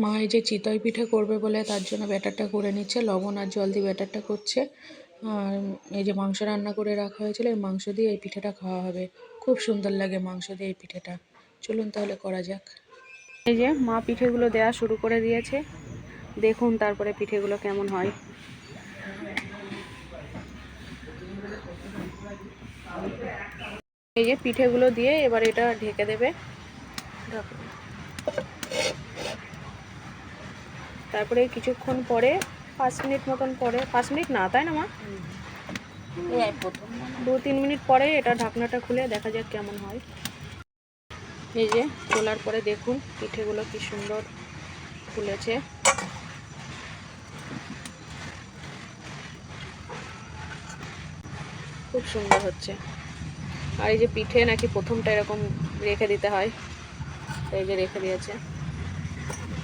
মা এই যে চিতই পিঠে করবে বলে তার জন্য ব্যাটারটা করে নিচ্ছে, লবণ আর জল দিয়ে ব্যাটারটা করছে। আর এই যে মাংস রান্না করে রাখা হয়েছিল, এই মাংস দিয়ে এই পিঠেটা খাওয়া হবে। খুব সুন্দর লাগে মাংস দিয়ে এই পিঠেটা। চলুন তাহলে করা যাক। এই যে মা পিঠেগুলো দেওয়া শুরু করে দিয়েছে, দেখুন তারপরে পিঠেগুলো কেমন হয়। এই যে পিঠেগুলো দিয়ে এবার এটা ঢেকে দেবে, তারপরে কিছুক্ষণ পরে 5 মিনিট মতন পরে, 5 মিনিট না তাই না মা, 2-3 মিনিট পরে এটা ঢাকনাটা খুলে দেখা যাক কেমন হয়। এই যে তোলার পরে দেখুন পিঠেগুলো কি সুন্দর ফুলেছে। খুব সুন্দর হচ্ছে। আর এই যে পিঠে নাকি প্রথমটা এরকম রেখে দিতে হয়, এই যে রেখে দিয়েছে।